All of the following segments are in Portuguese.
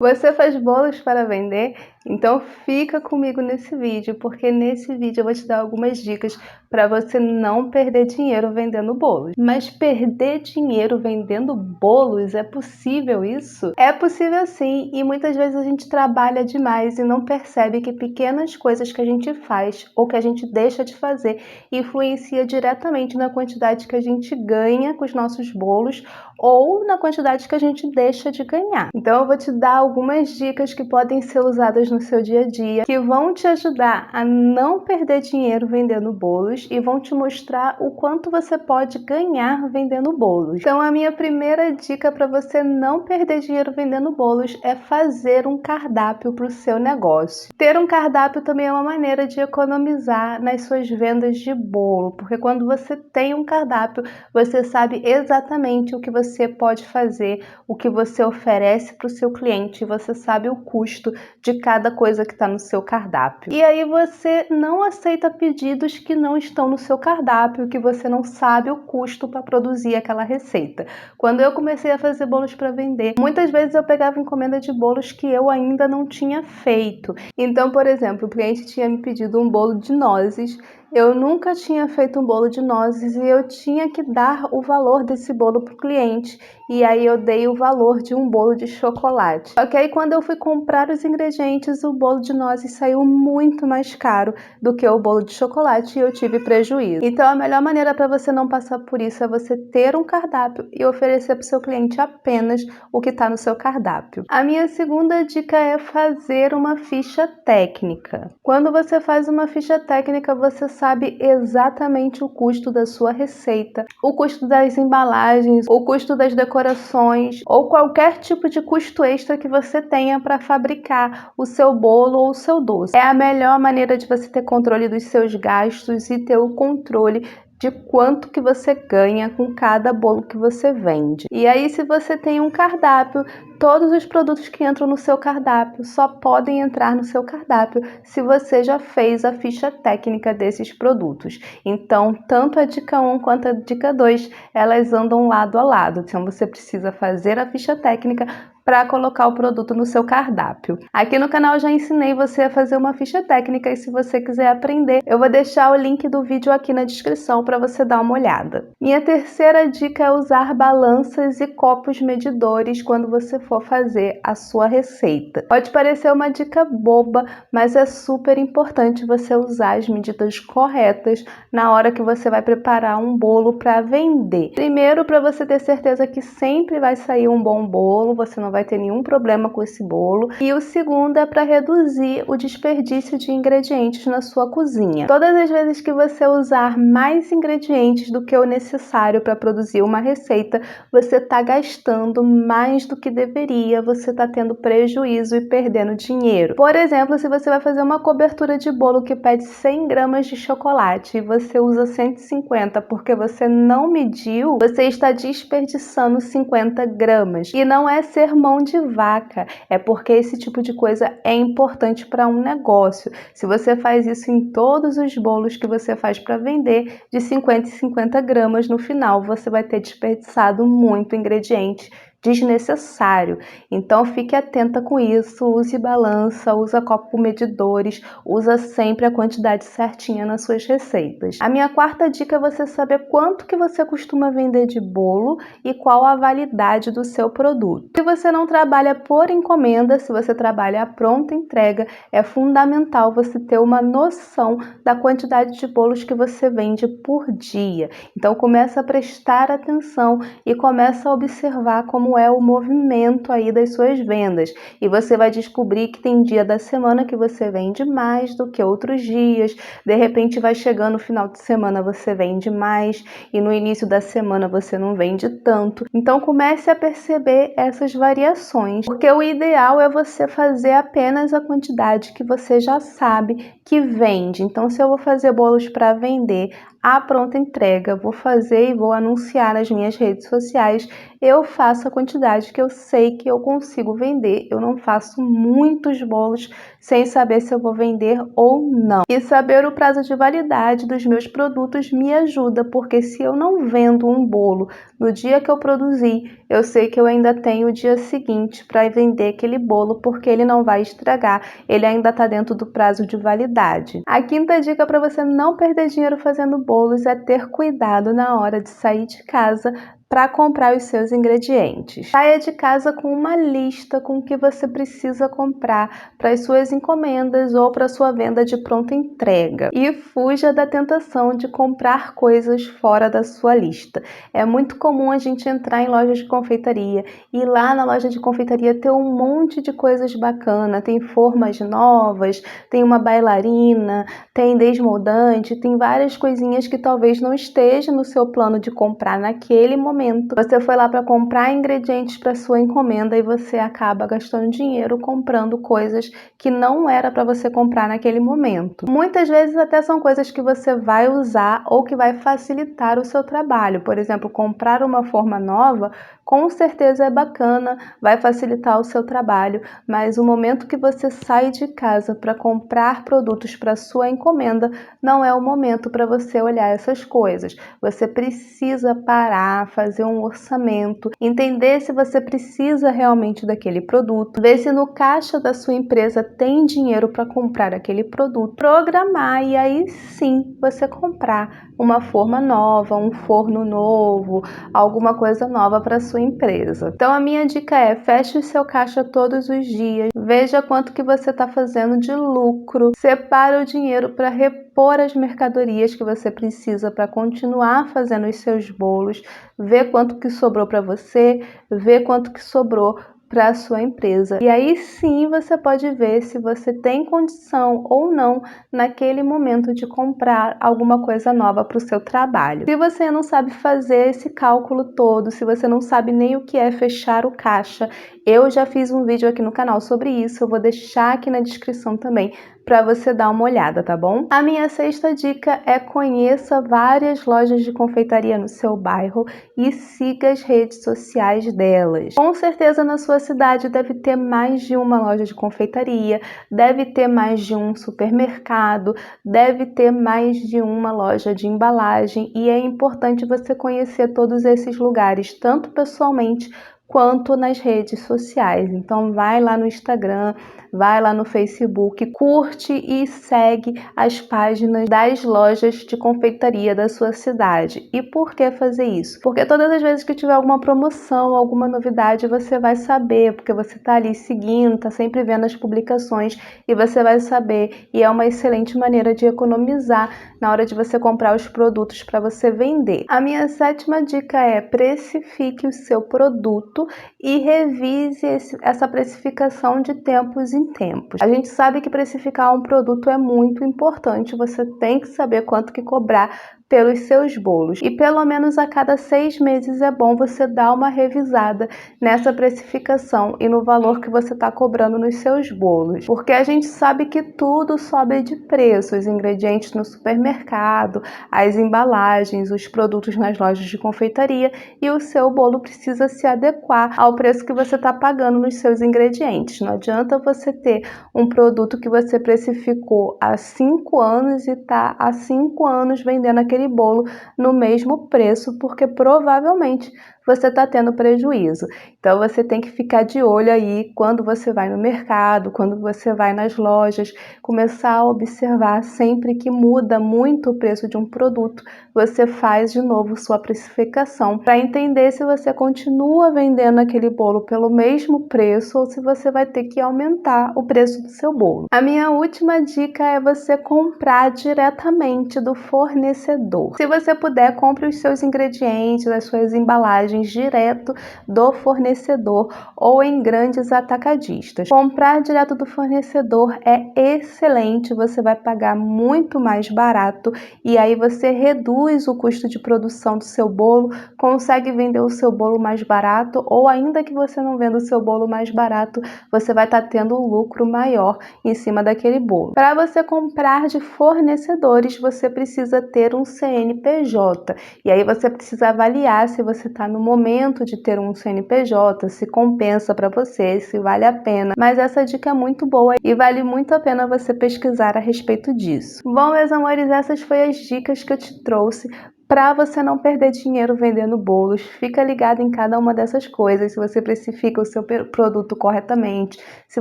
Você faz bolos para vender? Então fica comigo nesse vídeo, porque nesse vídeo eu vou te dar algumas dicas para você não perder dinheiro vendendo bolos. Mas perder dinheiro vendendo bolos, é possível isso? É possível sim, e muitas vezes a gente trabalha demais e não percebe que pequenas coisas que a gente faz ou que a gente deixa de fazer influencia diretamente na quantidade que a gente ganha com os nossos bolos ou na quantidade que a gente deixa de ganhar. Então eu vou te dar algumas dicas que podem ser usadas no seu dia a dia, que vão te ajudar a não perder dinheiro vendendo bolos e vão te mostrar o quanto você pode ganhar vendendo bolos. Então a minha primeira dica para você não perder dinheiro vendendo bolos é fazer um cardápio para o seu negócio. Ter um cardápio também é uma maneira de economizar nas suas vendas de bolo, porque quando você tem um cardápio, você sabe exatamente o que você pode fazer, o que você oferece para o seu cliente, você sabe o custo de cada coisa que está no seu cardápio. E aí você não aceita pedidos que não estão no seu cardápio, que você não sabe o custo para produzir aquela receita. Quando eu comecei a fazer bolos para vender, muitas vezes eu pegava encomenda de bolos que eu ainda não tinha feito. Então, por exemplo, o cliente tinha me pedido um bolo de nozes. Eu nunca tinha feito um bolo de nozes e eu tinha que dar o valor desse bolo para o cliente. E aí eu dei o valor de um bolo de chocolate. Só que aí quando eu fui comprar os ingredientes, o bolo de nozes saiu muito mais caro do que o bolo de chocolate e eu tive prejuízo. Então a melhor maneira para você não passar por isso é você ter um cardápio e oferecer para o seu cliente apenas o que está no seu cardápio. A minha segunda dica é fazer uma ficha técnica. Quando você faz uma ficha técnica, você sabe exatamente o custo da sua receita, o custo das embalagens, o custo das decorações ou qualquer tipo de custo extra que você tenha para fabricar o seu bolo ou o seu doce. É a melhor maneira de você ter controle dos seus gastos e ter o controle de quanto que você ganha com cada bolo que você vende. E aí, se você tem um cardápio, todos os produtos que entram no seu cardápio só podem entrar no seu cardápio se você já fez a ficha técnica desses produtos. Então, tanto a dica 1 quanto a dica 2, elas andam lado a lado. Então, você precisa fazer a ficha técnica para colocar o produto no seu cardápio. Aqui no canal eu já ensinei você a fazer uma ficha técnica e se você quiser aprender, eu vou deixar o link do vídeo aqui na descrição para você dar uma olhada. Minha terceira dica é usar balanças e copos medidores quando você for fazer a sua receita. Pode parecer uma dica boba, mas é super importante você usar as medidas corretas na hora que você vai preparar um bolo para vender. Primeiro, para você ter certeza que sempre vai sair um bom bolo, você não vai ter nenhum problema com esse bolo. E o segundo é para reduzir o desperdício de ingredientes na sua cozinha. Todas as vezes que você usar mais ingredientes do que o necessário para produzir uma receita, você está gastando mais do que deveria, você está tendo prejuízo e perdendo dinheiro. Por exemplo, se você vai fazer uma cobertura de bolo que pede 100 gramas de chocolate e você usa 150 porque você não mediu, você está desperdiçando 50 gramas. E não é ser mão de vaca, é porque esse tipo de coisa é importante para um negócio. Se você faz isso em todos os bolos que você faz para vender, de 50 em 50 gramas, no final você vai ter desperdiçado muito ingrediente desnecessário. Então fique atenta com isso, use balança, usa copo medidores, usa sempre a quantidade certinha nas suas receitas. A minha quarta dica é você saber quanto que você costuma vender de bolo e qual a validade do seu produto. Se você não trabalha por encomenda, se você trabalha à pronta entrega, é fundamental você ter uma noção da quantidade de bolos que você vende por dia. Então começa a prestar atenção e começa a observar como é o movimento aí das suas vendas. E você vai descobrir que tem dia da semana que você vende mais do que outros dias. De repente vai chegando no final de semana você vende mais e no início da semana você não vende tanto. Então comece a perceber essas variações, porque o ideal é você fazer apenas a quantidade que você já sabe que vende. Então se eu vou fazer bolos para vender à pronta entrega, vou fazer e vou anunciar nas minhas redes sociais, eu faço a quantidade que eu sei que eu consigo vender. Eu não faço muitos bolos sem saber se eu vou vender ou não. E saber o prazo de validade dos meus produtos me ajuda, porque se eu não vendo um bolo no dia que eu produzi, eu sei que eu ainda tenho o dia seguinte para vender aquele bolo, porque ele não vai estragar, ele ainda está dentro do prazo de validade. A quinta dica para você não perder dinheiro fazendo bolos é ter cuidado na hora de sair de casa para comprar os seus ingredientes. Saia de casa com uma lista com o que você precisa comprar para as suas encomendas ou para sua venda de pronta entrega. E fuja da tentação de comprar coisas fora da sua lista. É muito comum a gente entrar em lojas de confeitaria e lá na loja de confeitaria ter um monte de coisas bacanas. Tem formas novas, tem uma bailarina, tem desmoldante, tem várias coisinhas que talvez não esteja no seu plano de comprar naquele momento. Você foi lá para comprar ingredientes para sua encomenda e você acaba gastando dinheiro comprando coisas que não era para você comprar naquele momento. Muitas vezes até são coisas que você vai usar ou que vai facilitar o seu trabalho. Por exemplo, comprar uma forma nova com certeza é bacana, vai facilitar o seu trabalho, mas o momento que você sai de casa para comprar produtos para sua encomenda não é o momento para você olhar essas coisas. Você precisa parar, fazer um orçamento, entender se você precisa realmente daquele produto, ver se no caixa da sua empresa tem dinheiro para comprar aquele produto, programar e aí sim você comprar uma forma nova, um forno novo, alguma coisa nova para sua empresa. Então a minha dica é: feche o seu caixa todos os dias, veja quanto que você está fazendo de lucro, separe o dinheiro para repor as mercadorias que você precisa para continuar fazendo os seus bolos, vê quanto que sobrou para você, vê quanto que sobrou para a sua empresa. E aí sim você pode ver se você tem condição ou não naquele momento de comprar alguma coisa nova para o seu trabalho. Se você não sabe fazer esse cálculo todo, se você não sabe nem o que é fechar o caixa, eu já fiz um vídeo aqui no canal sobre isso, eu vou deixar aqui na descrição também para você dar uma olhada, tá bom? A minha sexta dica é: conheça várias lojas de confeitaria no seu bairro e siga as redes sociais delas. Com certeza na sua cidade deve ter mais de uma loja de confeitaria, deve ter mais de um supermercado, deve ter mais de uma loja de embalagem e é importante você conhecer todos esses lugares, tanto pessoalmente quanto nas redes sociais. Então vai lá no Instagram, vai lá no Facebook, curte e segue as páginas das lojas de confeitaria da sua cidade. E por que fazer isso? Porque todas as vezes que tiver alguma promoção, alguma novidade, você vai saber, porque você está ali seguindo, está sempre vendo as publicações e você vai saber. E é uma excelente maneira de economizar na hora de você comprar os produtos para você vender. A minha sétima dica é: precifique o seu produto e revise essa precificação de tempos em tempos. A gente sabe que precificar um produto é muito importante, você tem que saber quanto que cobrar pelos seus bolos. E pelo menos a cada 6 meses é bom você dar uma revisada nessa precificação e no valor que você está cobrando nos seus bolos. Porque a gente sabe que tudo sobe de preço, os ingredientes no supermercado, as embalagens, os produtos nas lojas de confeitaria, e o seu bolo precisa se adequar ao preço que você está pagando nos seus ingredientes. Não adianta você ter um produto que você precificou há 5 anos e está há 5 anos vendendo aquele bolo no mesmo preço, porque provavelmente você está tendo prejuízo. Então você tem que ficar de olho aí quando você vai no mercado, quando você vai nas lojas, começar a observar sempre que muda muito o preço de um produto, você faz de novo sua precificação para entender se você continua vendendo aquele bolo pelo mesmo preço ou se você vai ter que aumentar o preço do seu bolo. A minha última dica é você comprar diretamente do fornecedor. Se você puder, compre os seus ingredientes, as suas embalagens direto do fornecedor ou em grandes atacadistas. Comprar direto do fornecedor é excelente, você vai pagar muito mais barato e aí você reduz o custo de produção do seu bolo, consegue vender o seu bolo mais barato, ou ainda que você não venda o seu bolo mais barato, você vai estar tendo um lucro maior em cima daquele bolo. Para você comprar de fornecedores, você precisa ter um CNPJ e aí você precisa avaliar se você está no momento de ter um CNPJ, se compensa para você, se vale a pena. Mas essa dica é muito boa e vale muito a pena você pesquisar a respeito disso. Bom, meus amores, essas foram as dicas que eu te trouxe Para você não perder dinheiro vendendo bolos, fica ligado em cada uma dessas coisas, se você precifica o seu produto corretamente, se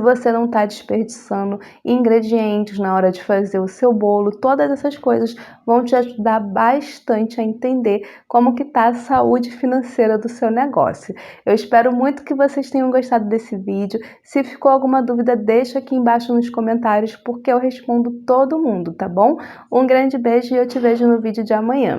você não está desperdiçando ingredientes na hora de fazer o seu bolo, todas essas coisas vão te ajudar bastante a entender como que está a saúde financeira do seu negócio. Eu espero muito que vocês tenham gostado desse vídeo. Se ficou alguma dúvida, deixa aqui embaixo nos comentários, porque eu respondo todo mundo, tá bom? Um grande beijo e eu te vejo no vídeo de amanhã.